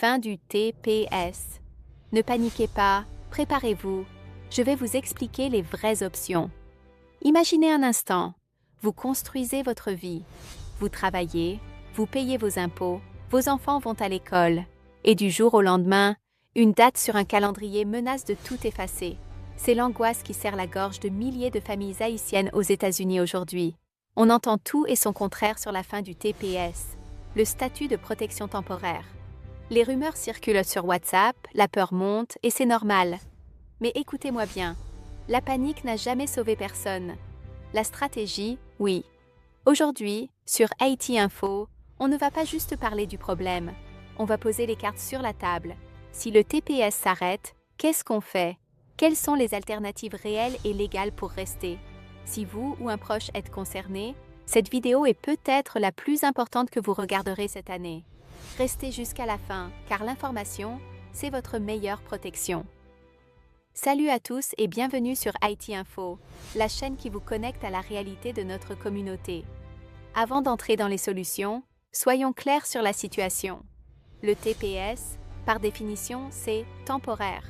fin du TPS. Ne paniquez pas, préparez-vous, je vais vous expliquer les vraies options. Imaginez un instant, vous construisez votre vie, vous travaillez, vous payez vos impôts, vos enfants vont à l'école, et du jour au lendemain, une date sur un calendrier menace de tout effacer. C'est l'angoisse qui serre la gorge de milliers de familles haïtiennes aux États-Unis aujourd'hui. On entend tout et son contraire sur la fin du TPS, le statut de protection temporaire. Les rumeurs circulent sur WhatsApp, la peur monte et c'est normal. Mais écoutez-moi bien, la panique n'a jamais sauvé personne. La stratégie, oui. Aujourd'hui, sur Haïti Info, on ne va pas juste parler du problème, on va poser les cartes sur la table. Si le TPS s'arrête, qu'est-ce qu'on fait? Quelles sont les alternatives réelles et légales pour rester? Si vous ou un proche êtes concerné, cette vidéo est peut-être la plus importante que vous regarderez cette année. Restez jusqu'à la fin, car l'information, c'est votre meilleure protection. Salut à tous et bienvenue sur Haïti Info, la chaîne qui vous connecte à la réalité de notre communauté. Avant d'entrer dans les solutions, soyons clairs sur la situation. Le TPS, par définition, c'est temporaire.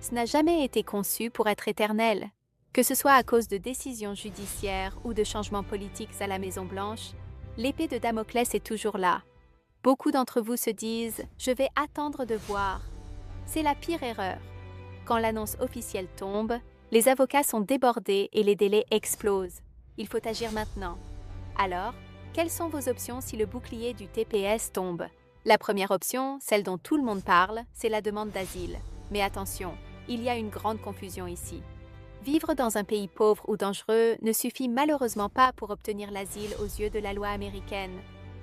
Ce n'a jamais été conçu pour être éternel. Que ce soit à cause de décisions judiciaires ou de changements politiques à la Maison-Blanche, l'épée de Damoclès est toujours là. Beaucoup d'entre vous se disent « je vais attendre de voir ». C'est la pire erreur. Quand l'annonce officielle tombe, les avocats sont débordés et les délais explosent. Il faut agir maintenant. Alors, quelles sont vos options si le bouclier du TPS tombe? La première option, celle dont tout le monde parle, c'est la demande d'asile. Mais attention, il y a une grande confusion ici. Vivre dans un pays pauvre ou dangereux ne suffit malheureusement pas pour obtenir l'asile aux yeux de la loi américaine.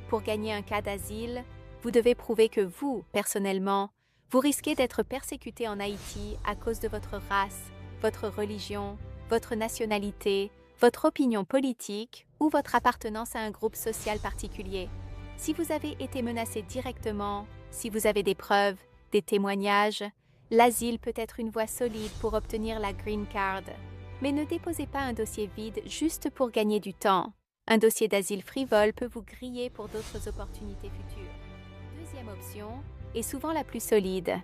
Pour gagner un cas d'asile, vous devez prouver que vous, personnellement, vous risquez d'être persécuté en Haïti à cause de votre race, votre religion, votre nationalité, votre opinion politique ou votre appartenance à un groupe social particulier. Si vous avez été menacé directement, si vous avez des preuves, des témoignages, l'asile peut être une voie solide pour obtenir la Green Card. Mais ne déposez pas un dossier vide juste pour gagner du temps. Un dossier d'asile frivole peut vous griller pour d'autres opportunités futures. Deuxième option, et souvent la plus solide,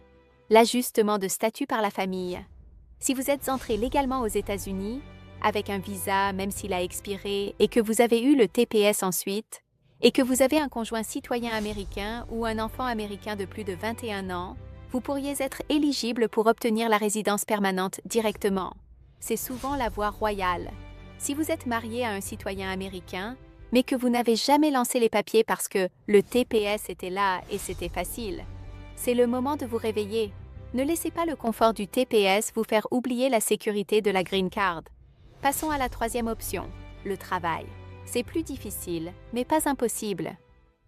l'ajustement de statut par la famille. Si vous êtes entré légalement aux États-Unis, avec un visa même s'il a expiré, et que vous avez eu le TPS ensuite, et que vous avez un conjoint citoyen américain ou un enfant américain de plus de 21 ans, vous pourriez être éligible pour obtenir la résidence permanente directement. C'est souvent la voie royale. Si vous êtes marié à un citoyen américain, mais que vous n'avez jamais lancé les papiers parce que le TPS était là et c'était facile, c'est le moment de vous réveiller. Ne laissez pas le confort du TPS vous faire oublier la sécurité de la Green Card. Passons à la troisième option, le travail. C'est plus difficile, mais pas impossible.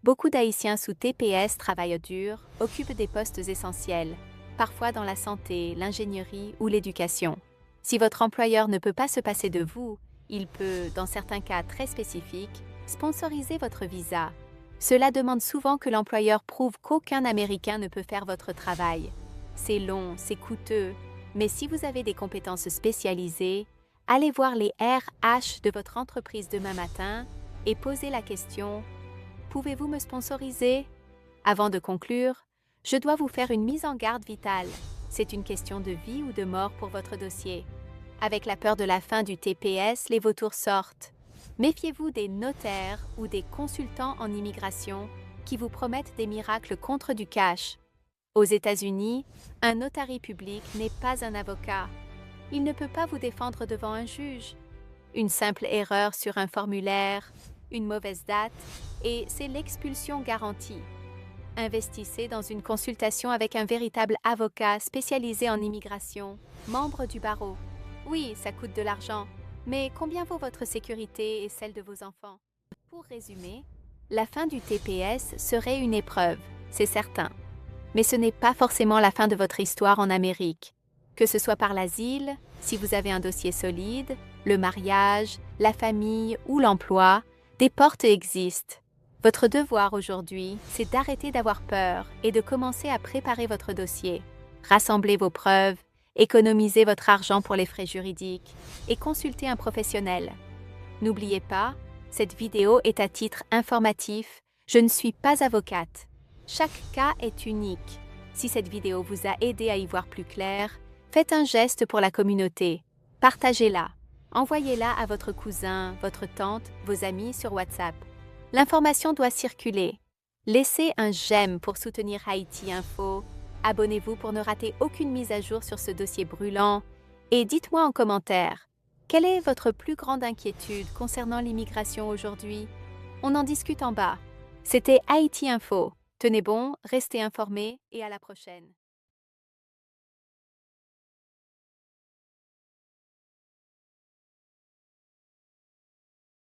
Beaucoup d'Haïtiens sous TPS travaillent dur, occupent des postes essentiels, parfois dans la santé, l'ingénierie ou l'éducation. Si votre employeur ne peut pas se passer de vous, il peut, dans certains cas très spécifiques, sponsoriser votre visa. Cela demande souvent que l'employeur prouve qu'aucun Américain ne peut faire votre travail. C'est long, c'est coûteux, mais si vous avez des compétences spécialisées, allez voir les RH de votre entreprise demain matin et posez la question « Pouvez-vous me sponsoriser ?» Avant de conclure, je dois vous faire une mise en garde vitale. C'est une question de vie ou de mort pour votre dossier. Avec la peur de la fin du TPS, les vautours sortent. Méfiez-vous des notaires ou des consultants en immigration qui vous promettent des miracles contre du cash. Aux États-Unis, un notary public n'est pas un avocat. Il ne peut pas vous défendre devant un juge. Une simple erreur sur un formulaire, une mauvaise date, et c'est l'expulsion garantie. Investissez dans une consultation avec un véritable avocat spécialisé en immigration, membre du barreau. Oui, ça coûte de l'argent, mais combien vaut votre sécurité et celle de vos enfants? Pour résumer, la fin du TPS serait une épreuve, c'est certain. Mais ce n'est pas forcément la fin de votre histoire en Amérique. Que ce soit par l'asile, si vous avez un dossier solide, le mariage, la famille ou l'emploi, des portes existent. Votre devoir aujourd'hui, c'est d'arrêter d'avoir peur et de commencer à préparer votre dossier. Rassemblez vos preuves, économisez votre argent pour les frais juridiques et consultez un professionnel. N'oubliez pas, cette vidéo est à titre informatif, je ne suis pas avocate. Chaque cas est unique. Si cette vidéo vous a aidé à y voir plus clair, faites un geste pour la communauté. Partagez-la. Envoyez-la à votre cousin, votre tante, vos amis sur WhatsApp. L'information doit circuler. Laissez un j'aime pour soutenir Haïti Info. Abonnez-vous pour ne rater aucune mise à jour sur ce dossier brûlant. Et dites-moi en commentaire, quelle est votre plus grande inquiétude concernant l'immigration aujourd'hui? On en discute en bas. C'était Haïti Info. Tenez bon, restez informés et à la prochaine.